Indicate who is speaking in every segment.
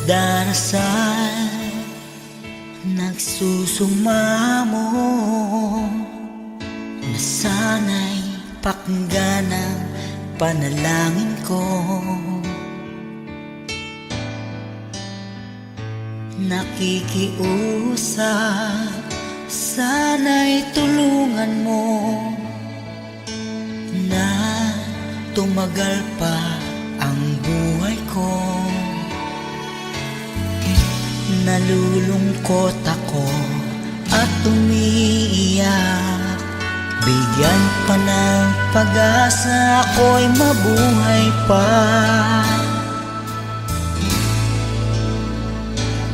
Speaker 1: Darasal nagsusumamo na sana'y pakinggan ang panalangin ko. Nakikiusap, sana'y tulungan mo na tumagal pa ang buhay ko. Nalulungkot ako at umiiyak, bigyan pa ng pag-asa, ako'y mabuhay pa.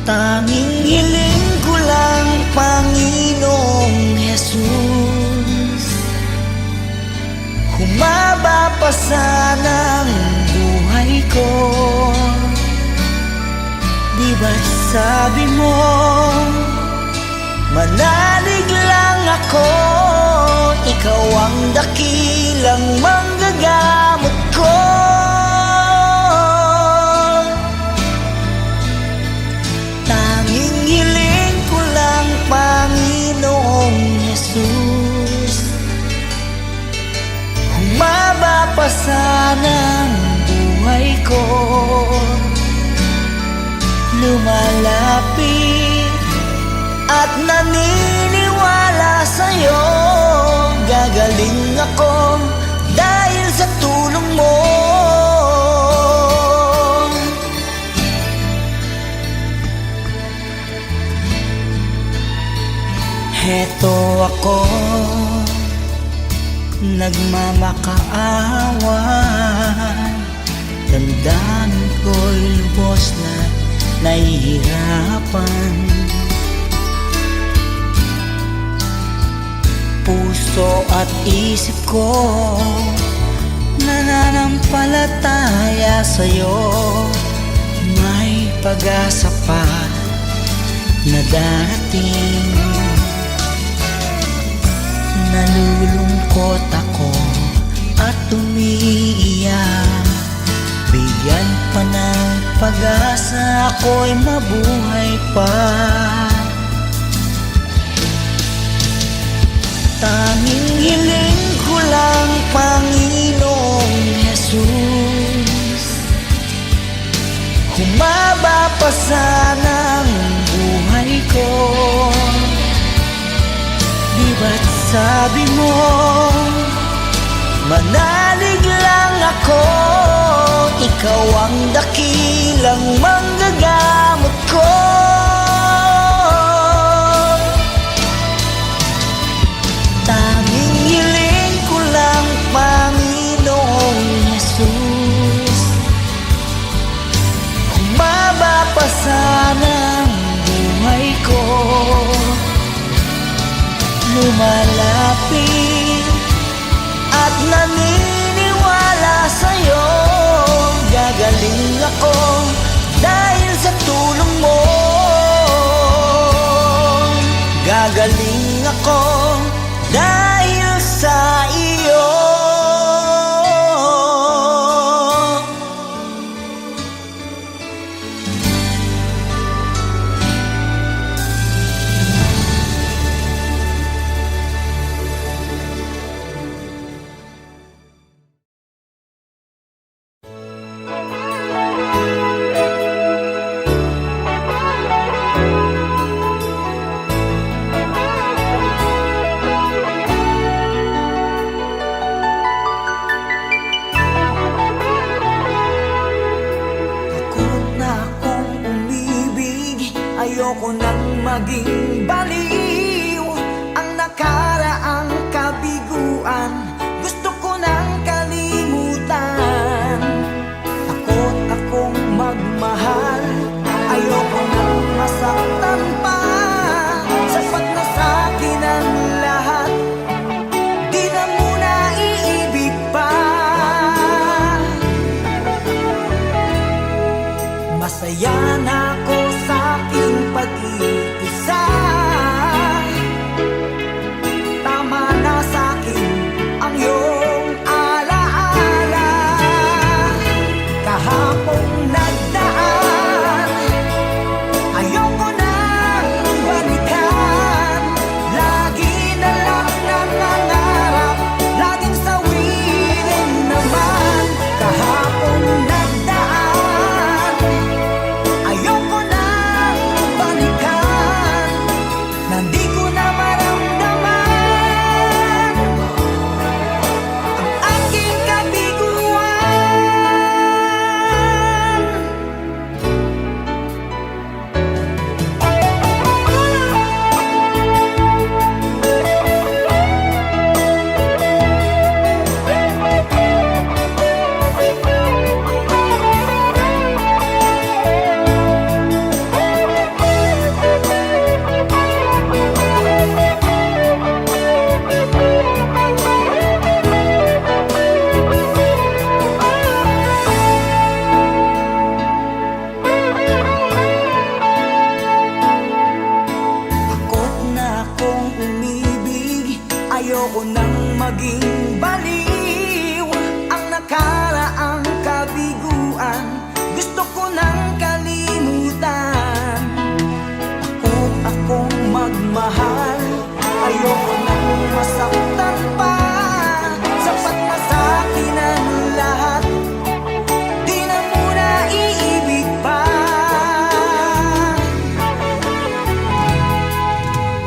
Speaker 1: Tanging hiling ko lang, Panginoong Jesus, humaba pa sana ang buhay ko. Di ba't sabi mo, manalig lang ako, ikaw ang dakilang manggagamot ko. Tanging hiling ko lang, Panginoong Jesus, humaba pa sana ang buhay ko. Lumalapit at naniniwala sa'yo, gagaling ako dahil sa tulong mo. Heto ako, nagmamakaawan, tandaan ko'y lubos na nahihirapan. Puso at isip ko nananampalataya sa'yo, may pag-asa pa na darating. Nalulungkot ako at umiiyak, bigyan pa ng pag-asa, ako'y mabuhay pa. Tanging hiling ko lang, Panginoong Jesus, humaba pa sana ang buhay ko. Di ba't sabi mo, manalig lang ako, ikaw ang dakilang manggagamot ko. Tanging hiling ko lang, Panginoong Jesus, humaba pa sana ang buhay ko. Lumalapit at naniniwala sa'yo, gagaling ako dahil sa tulong mo. Gagaling ako dahil sa iyo.
Speaker 2: Ayoko nang maging baliw, ang nakaraang kabiguan gusto ko nang kalimutan. Takot akong magmahal, ayoko nang masaktan pa. Sapat na sa'kin ang lahat, di na muna iibig pa. Masaya na ako sa aking pag-iisa, tama na sa'kin ang Ayoko nang maging baliw ang nakaraang kabiguan. Gusto ko nang kalimutan. Takot akong magmahal. Ayoko nang masaktan pa. Sapat na sa'kin ang lahat. Di na muna iibig pa.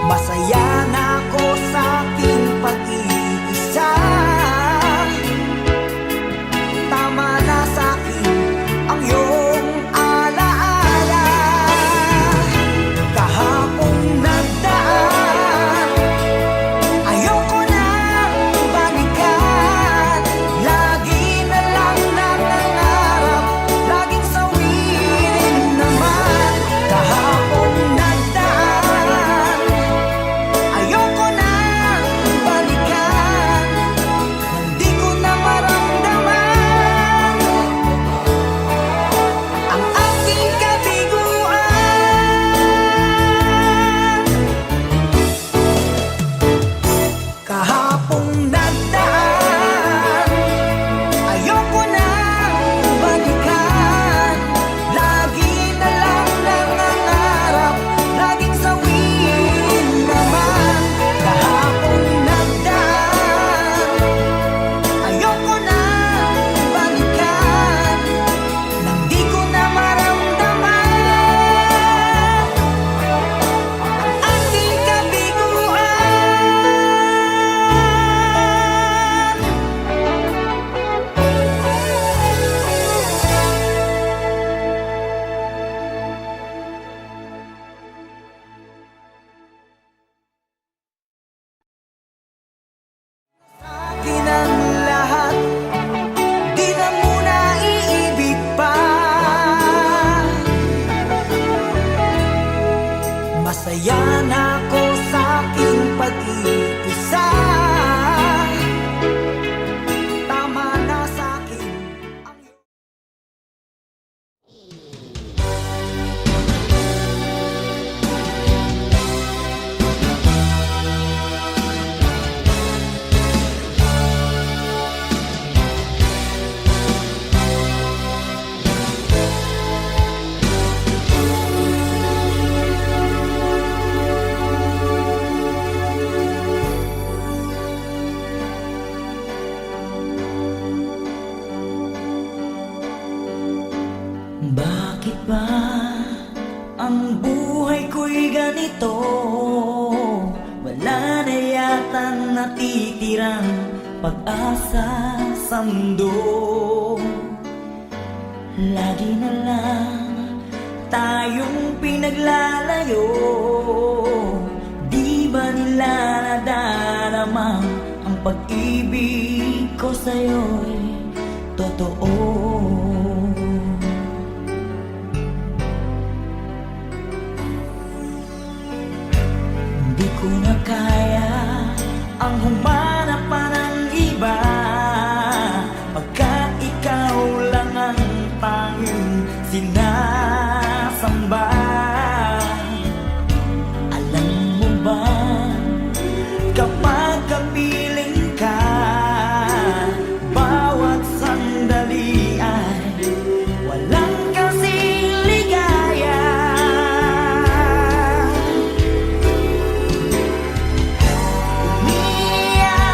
Speaker 2: Masaya na ako sa aking pag-iisa. Tama na sa'kin ang iyong alaala. Kahapong nagdaan, ayoko nang balikan. Lagi na lang nangangarap, laging sawirin naman. Kahapong nagdaan, ayoko nang balikan. Hindi ko na maramdaman ang aking kabiguan. Kahapong nagdaan, ayoko nang balikan. Lagi na lang nangangarap, laging sawirin naman. Kahapong nagdaan, ayoko nang balikan. Nang di ko na maramdaman ang aking kabiguan. Akin ang lahat, di na muna iibig pa. Masaya na ako sa aking pag-iisa. Tama na sa'kin ang Bakit ba ang buhay ko'y ganito? Wala na yatang natitirang pag-asa sa mundo. Lagi na lang tayong pinaglalayo. Di ba nila nadarama ang pag-ibig ko sa'yo'y totoo? Di ko na kaya ang humanap pa ng iba, pagkat ikaw lang ang tanging sinasamba. Alam mo ba, kapag kapiling ka, bawat sandali ay walang kasing ligaya. Umiiyak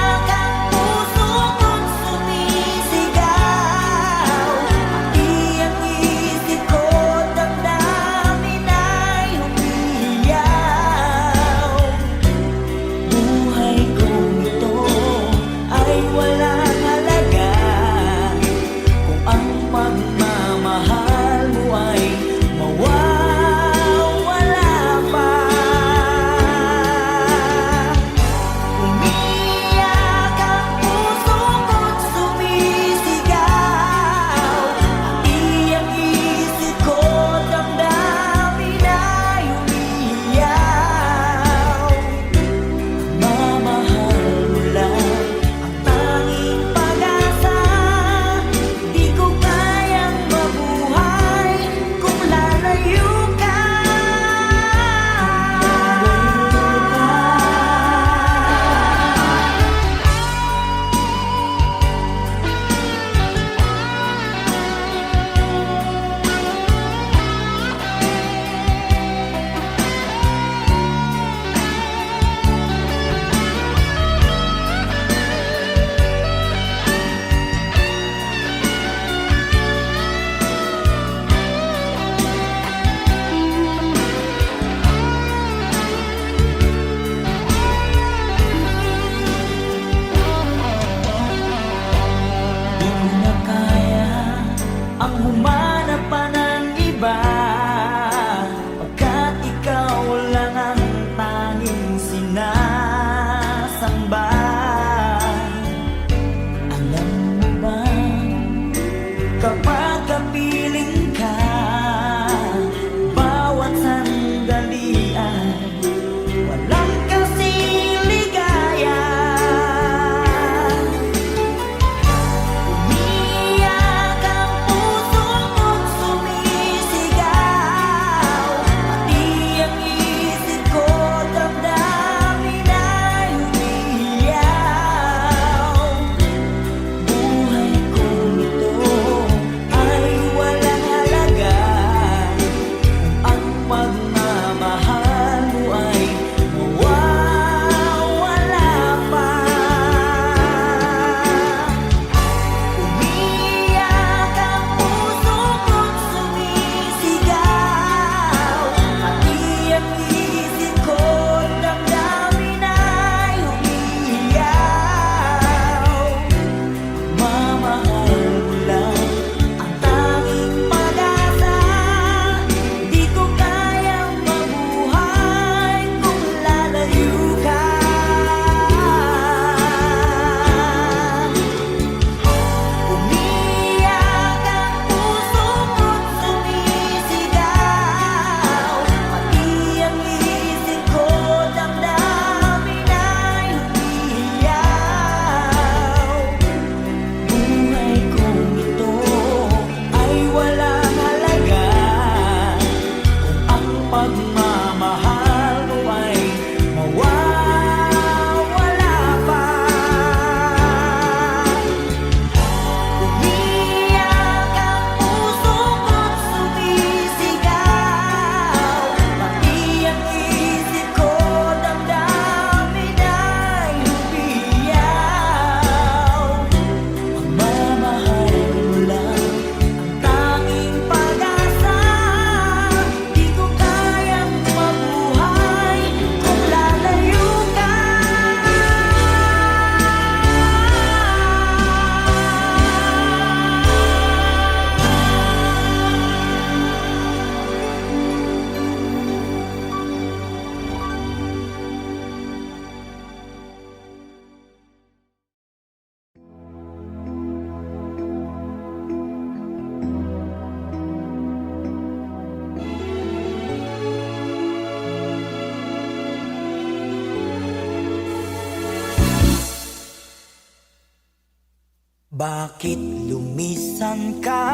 Speaker 2: Bakit lumisan ka?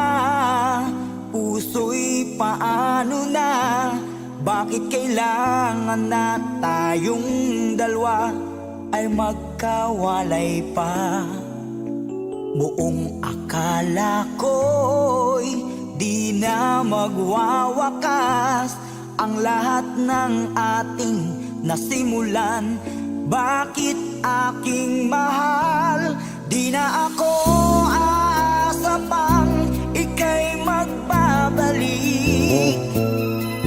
Speaker 2: Puso'y paano na? Bakit kailangan na tayong dalawa ay magkawalay pa? Buong akala ko'y di na magwawakas ang lahat ng ating nasimulan. Bakit aking mahal? Di na ako aasa pang ika'y magbabalik,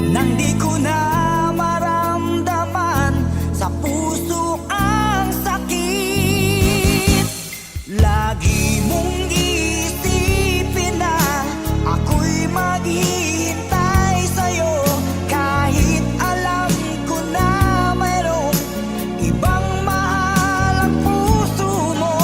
Speaker 2: nang di ko na maramdaman sa puso ang sakit. Lagi mong isipin na ako'y maghihintay sa'yo, kahit alam ko na mayroong ibang mahal ang puso mo.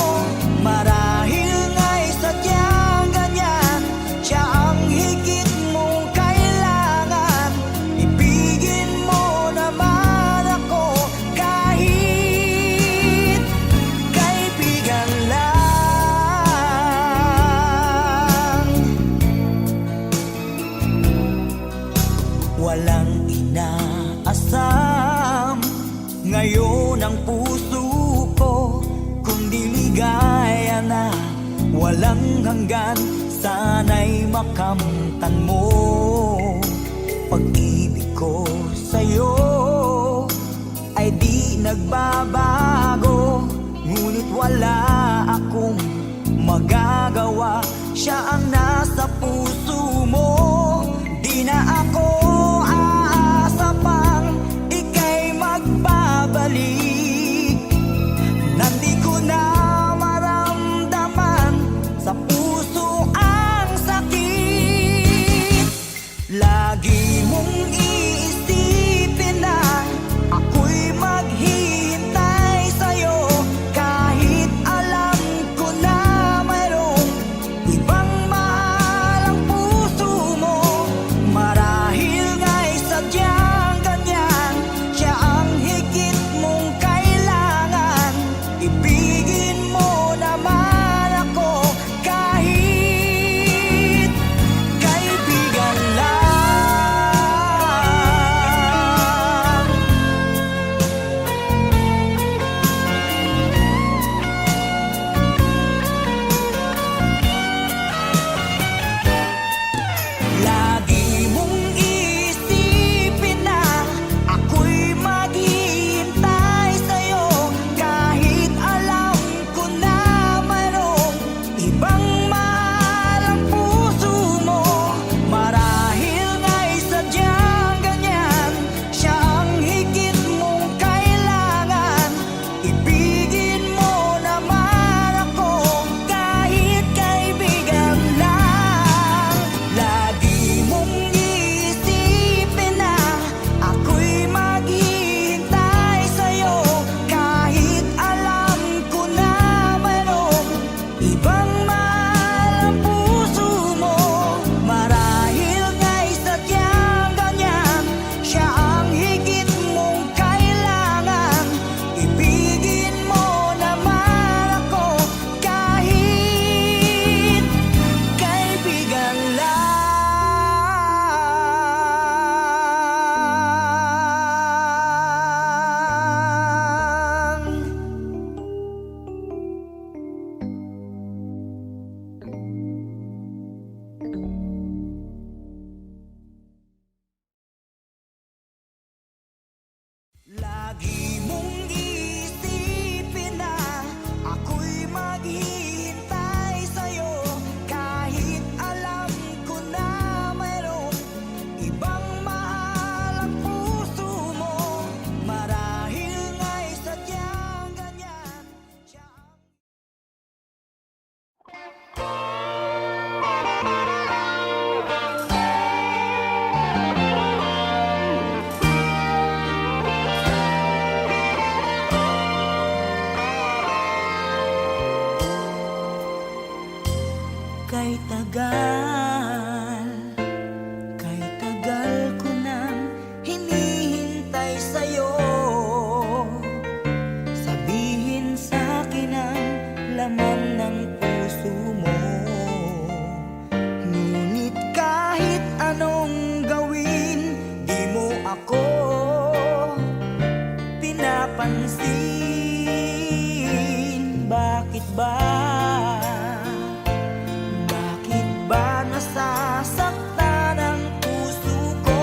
Speaker 2: Marahil nga'y sadyang ganyan, siya ang higit mong kailangan. Ibigin mo naman ako kahit kaibigan lang. Walang inaasam ngayon ang puso ko, kundi ligaya na walang hanggan. Sana'y makamtan mo pag-ibig ko sa'yo ay di nagbabago, ngunit wala akong magagawa. Siya ang nasa puso mo. Di na ako aasa pang ika'y magbabalik, nang di ko na maramdaman sa puso ang sakit. Lagi mong iisipin na ako'y maghihintay sa'yo, kahit alam ko na mayroong ibang mahal ang puso mo. Marahil nga'y sadyang ganyan, siya ang higit mong napapansin. Bakit ba? Bakit ba nasasaktan ang puso ko?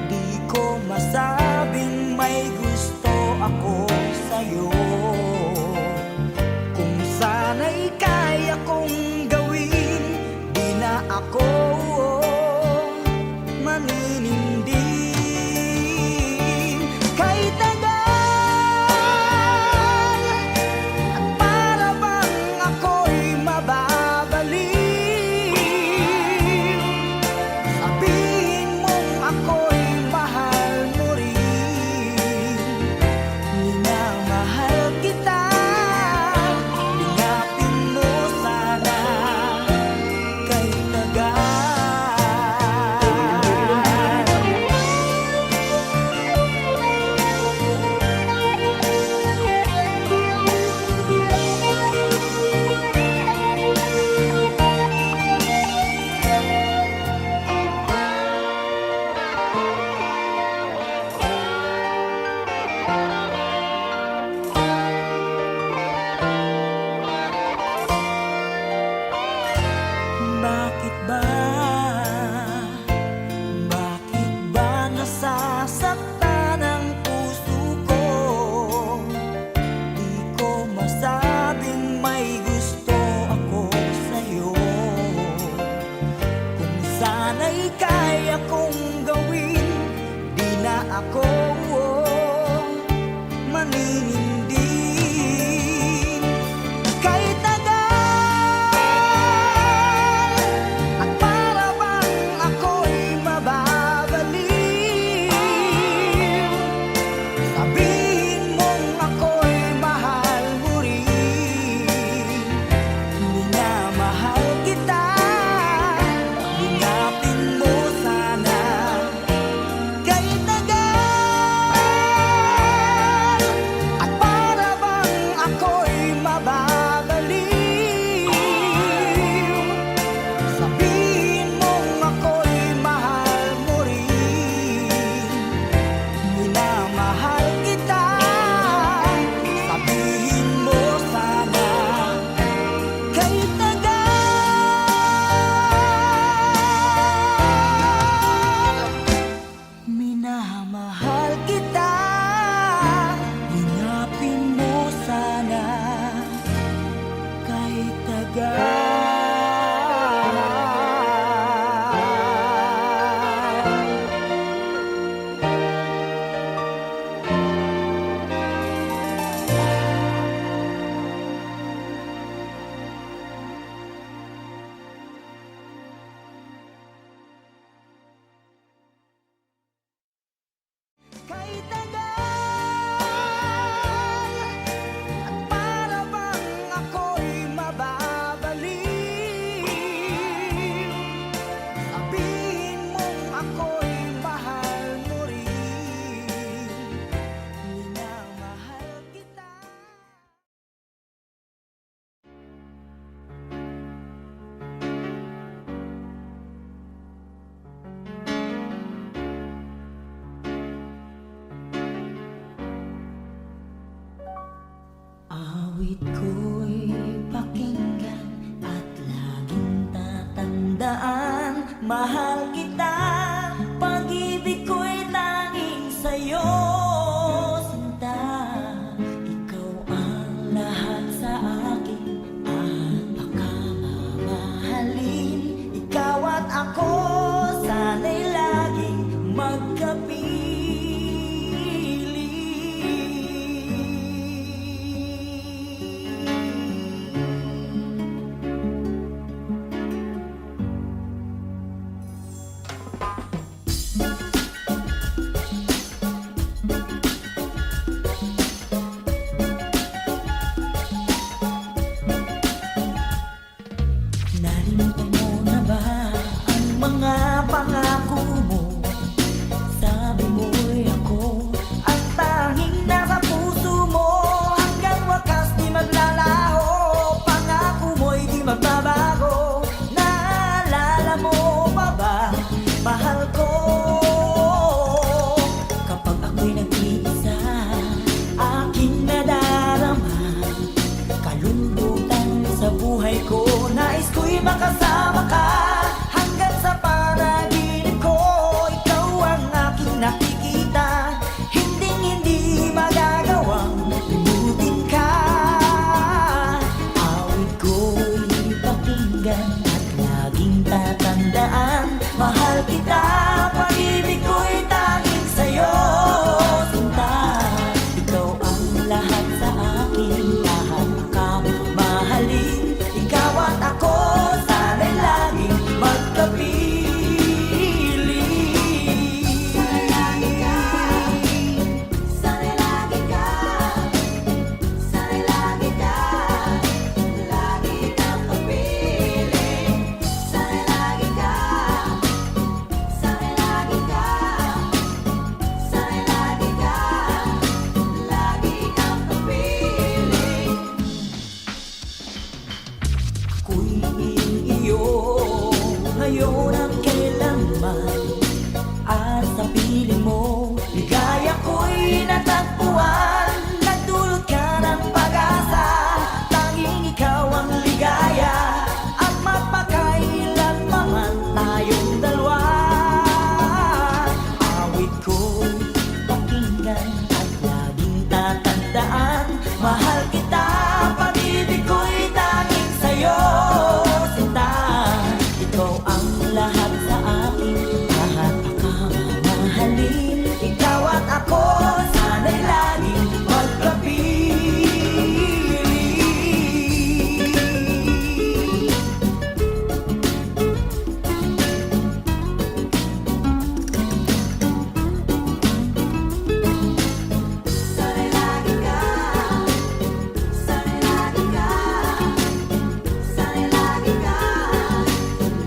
Speaker 2: Di ko masabing may gusto ako sa'yo. Kung sana'y kaya kong gawin, di na ako maninindig. Kay tagal at para bang ako'y mababaliw. Sabihin mong ako'y mahal mo rin. Minamahal kita, lingapin mo sana. Kay tagal bakit ba? Bakit ba nasasaktan ang puso ko? Di ko masabing may gusto ako sa'yo. Kung sana'y kaya kong gawin, di na ako maninindig. Kay tagal at para bang ako'y mababaliw. Sabihin mong ako'y mahal mo rin. Minamahal kita, lingapin mo sana. Kay tagal at para bang ako'y mababaliw. Sabihin mong ako'y mahal mo rin. Minamahal kita, sabihin mo sana. Kay tagal minamahal kita, lingapin mo sana. Kay tagal Kay tagal at para bang ako'y mababaliw. Sabihin mong ako'y mahal mo rin. Minamahal kita. Awit ko'y pakinggan at laging tatandaan. Mahal kita, pag-ibig ko'y tanging sa'yo, sinta. Ikaw ang lahat sa akin at baka mamahalin. Ikaw at ako sana'y laging magkapiling. makasama ka hanggang sa panaginip ko. Ikaw ang aking nakikita, hindi magagawang limutin ka. Awit ko'y pakinggan at laging tatandaan, mahal kita, pag-ibig ko'y tanging sa'yo. Sinta, ikaw ang lahat sa akin, lahat ka mahalin. Ikaw at ako, sana'y laging magkapili. Sana'y lagi ka, sana'y lagi ka, sana'y lagi ka, lagi kang kapiling. Sana'y lagi ka, sana'y lagi ka, sana'y lagi ka, lagi kang kapiling. Ako'y iyo ngayon at kailanman, at sa piling mo ligaya ko'y natagpuan. Nagdulot ka ng pag-asa, tanging ikaw ang ligaya, at mapakailanman tayong dalawa. Awit ko'y pakinggan at laging tatandaan, mahal kita, pag-ibig ko'y tanging sa'yo. Sinta, ikaw ang lahat sa akin, lahat ka mamahalin. Ikaw at ako, sana'y laging magkapili. Sana'y lagi ka, sana'y lagi ka, sana'y lagi ka,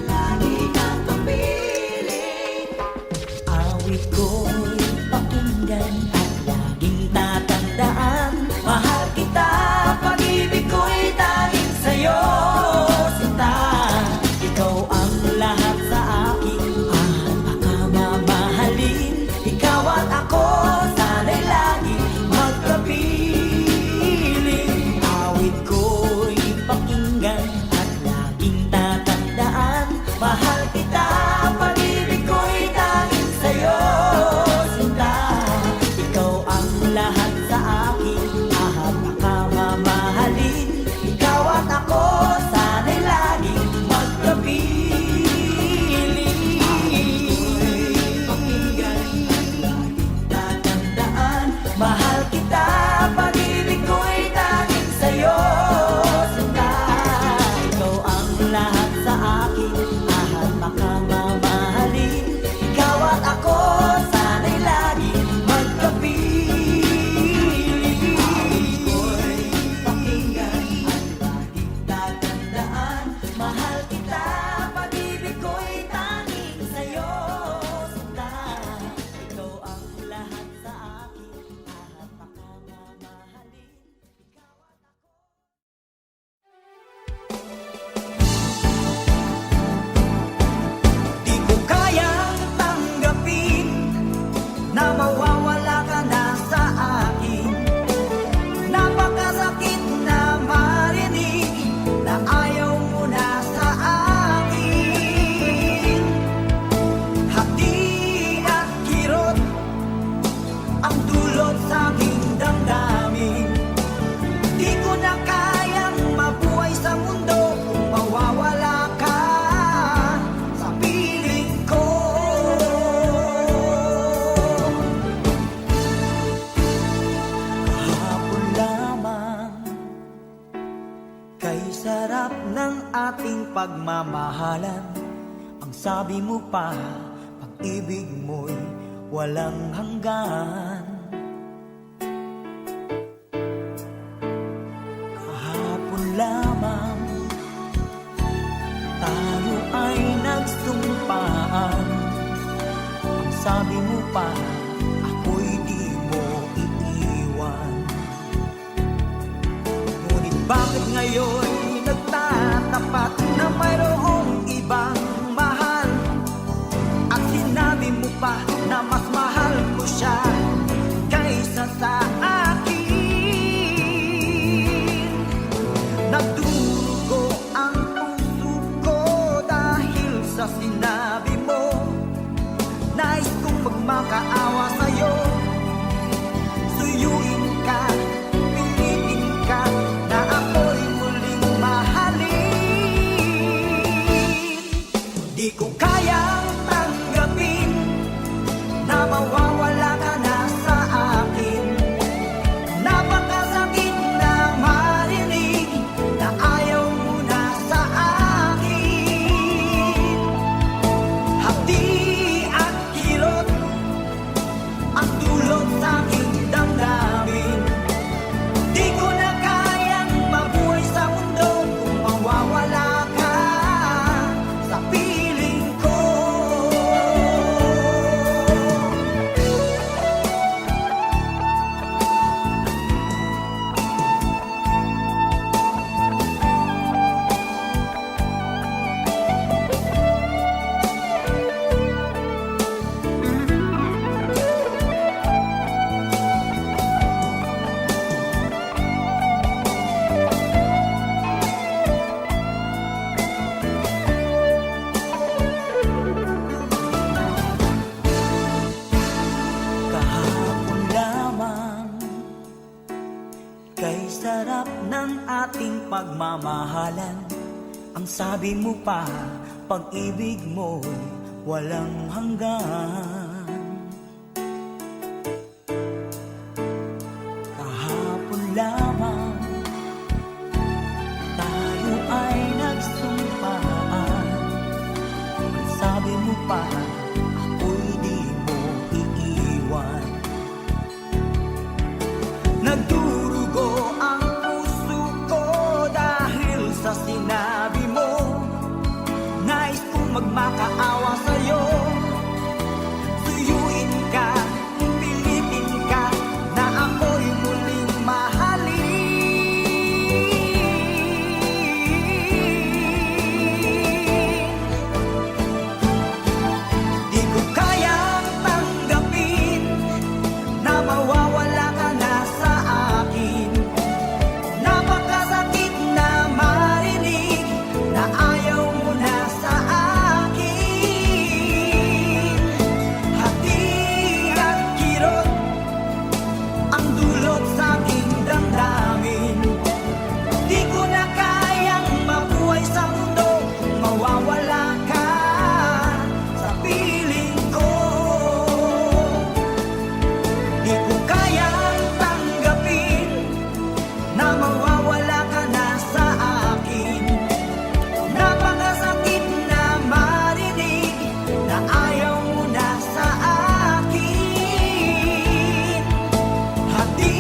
Speaker 2: lagi kang kapiling. Awit ko'y pakinggan at laging tatandaan, mahal kita, pag-ibig ko'y tanging sa'yo. Sinta, ikaw ang lahat sa akin, mahal ka mamahalin. Ikaw at ako, sana'y laging magkapiling. Awit ko'y pakinggan at laging tatandaan, mahal kita, pag-ibig ko'y tanging sa'yo. Sinta, ikaw ang lahat sa akin, mahal ka mamahalin. Ikaw at ako, sana'y laging magkapiling. Pakinggan at laging tatandaan, mahal kita, pag-ibig ko'y tanging sa'yo. Sinta, ikaw ang lahat sa akin, mahal ka mamahalin. Ikaw at ako, sana'y laging magkapiling. Ako'y pakinggan at laging tatandaan, mahal kita, pag-ibig ko'y tanging sa'yo. Sinta, ikaw ang lahat sa akin, lahat ka mamahalin. Ikaw at ako. Di ko kayang tanggapin na mawawala ka na sa akin. Napakasakit na marinig na ayaw mo na sa akin. Hati at kirot ang dulot sa aking damdamin. Di ko na kayang mabuhay sa mundo kung mawawala ka sa piling ko. Kahapon lamang kay sarap ng ating pagmamahalan. Ang sabi mo pa, pag-ibig mo'y walang hanggan. Kahapon lamang tayo ay nagsumpaan. Ang sabi mo pa, ako'y di mo iiwan. Ngunit bakit ngayon nagtatapat na mayroong ibang mahal? At sinabi mo pa na mas mahal ko siya. sarap ng ating pagmamahalan. Ang sabi mo pa, pag-ibig mo'y walang hanggan. Kahapon lamang tayo ay nagsumpaan. Ang sabi mo pa, ako'y di mo iiwan. Nagdurugo ang puso ko dahil sa sinabi mo. Nais kong magmakaawa sa'yo. Suyuin ka, pilitin ka, na ako'y muling mahalin. Di ko kayang tanggapin na mawawala ka na sa akin. Napakasakit na marinig na ayaw mo na sa akin. Hati at kirot ang dulot sa aking damdamin. Di ko na kayang mabuhay sa mundo kung mawawala ka sa piling ko. Di ko kayang tanggapin na mawawala ka na sa akin. Napakasakit na marinig na ayaw mo na sa akin. Hati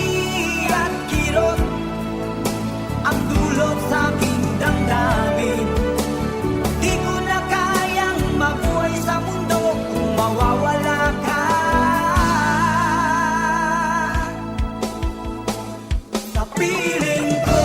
Speaker 2: at kirot ang dulot sa aking damdamin. Di ko na kayang mabuhay sa mundo kung mawawala ka sa piling ko.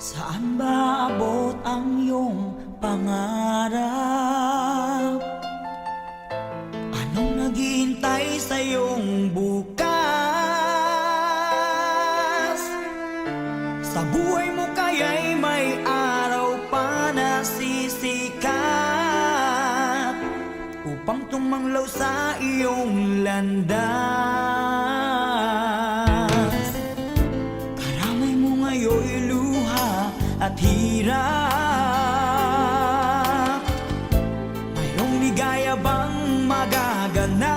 Speaker 2: Saan ba abot ang iyong pangarap? Anong naghihintay sa iyong bukas? Sa buhay mo kaya'y may araw pa na sisikat upang tumanglaw sa iyong landas. Karamay mo ngayon'y luha at hirap. Mayroong ligaya bang magaganap?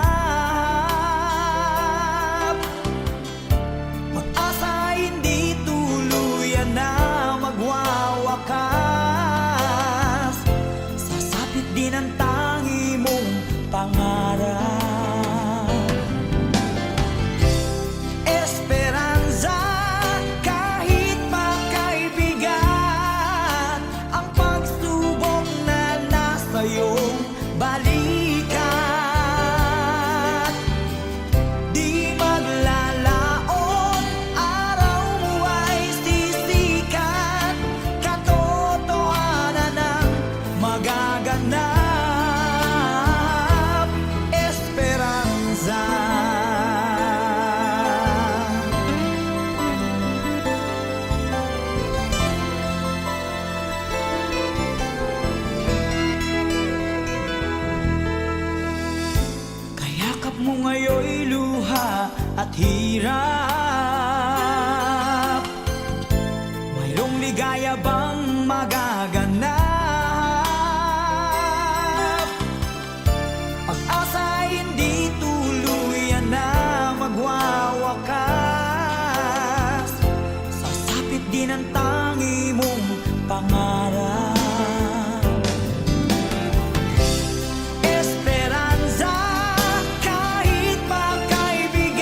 Speaker 2: Pag-asa hindi tuluyan na magwawakas. Sasapit din ang tangi mong pangarap. Esperanza, kahit makaibigan, ang pagsubok na nasa iyong balikat. Di maglalaon, araw mo ay sisikat. Katotohanan ang magaganap. Esperanza. Kayakap mo ngayon'y luha at hirap. Mayroong ligaya bang magaganap? Pag-asa hindi tuluyan na magwawakas. Sasapit din ang tangi mong pangarap. Esperanza, kahit makaibigan,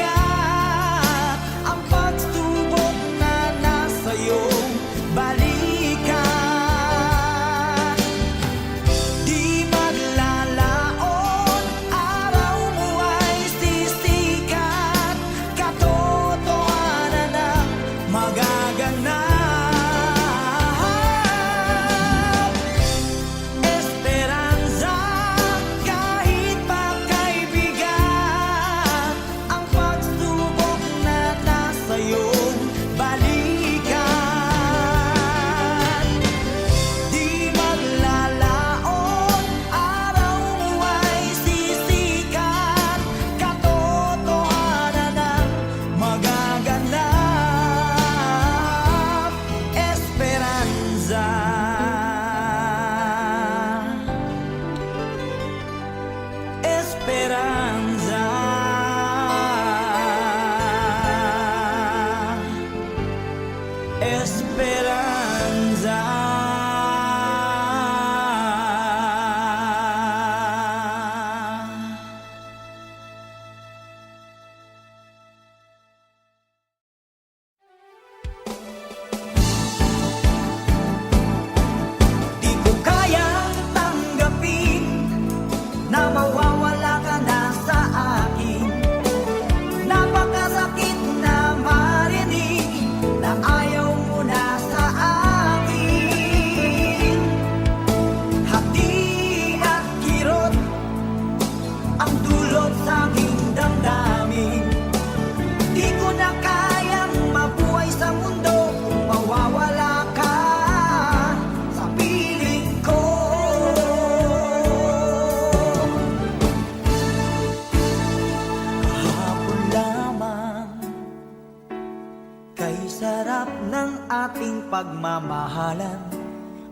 Speaker 1: pagmamahalan.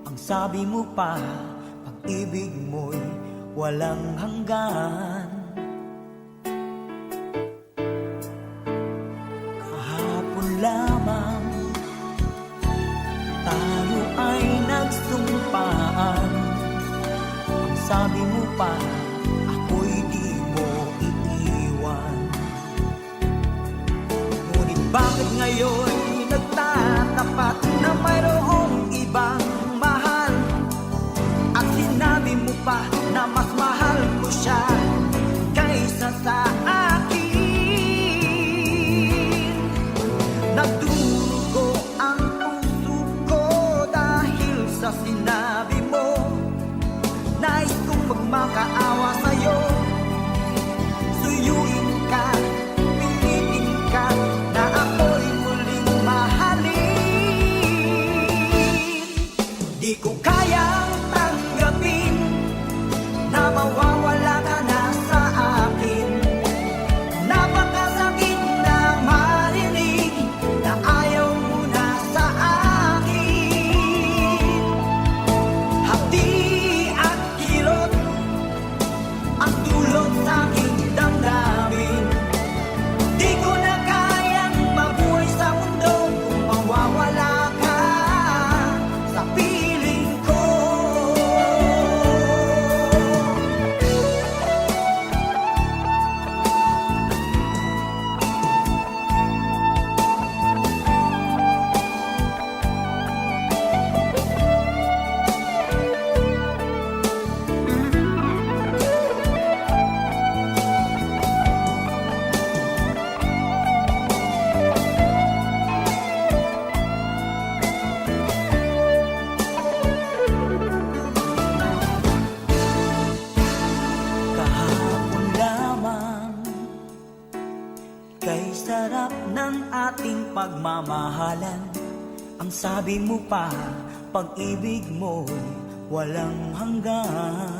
Speaker 1: Ang sabi mo pa, pag-ibig mo'y walang hanggan. Kahapon lamang tayo ay nagsumpaan. Ang sabi mo pa, ako'y di mo iiwan. Ngunit bakit ngayon nagtatapat na mayroong ibang mahal? At sinabi mo pa na mas mahal ko siya kaysa sa akin. Nagdurugo ang puso ko dahil sa sinabi mo. Nais kong magmakaawa sa'yo, suyuin ka, pilitin ka, na ako'y muling mahalin. Di ko kayang tanggapin na mawawala ka na sa akin. Napakasakit na marinig na ayaw mo na sa akin. Hapdi at kirot ang dulot sa aking damdamin. Di ko na kayang mabuhay sa mundo kung mawawala ka sa piling ko. Kahapon lamang, kay sarap ng ating pagmamahalan. Ang sabi mo pa, pag-ibig mo'y walang hanggan.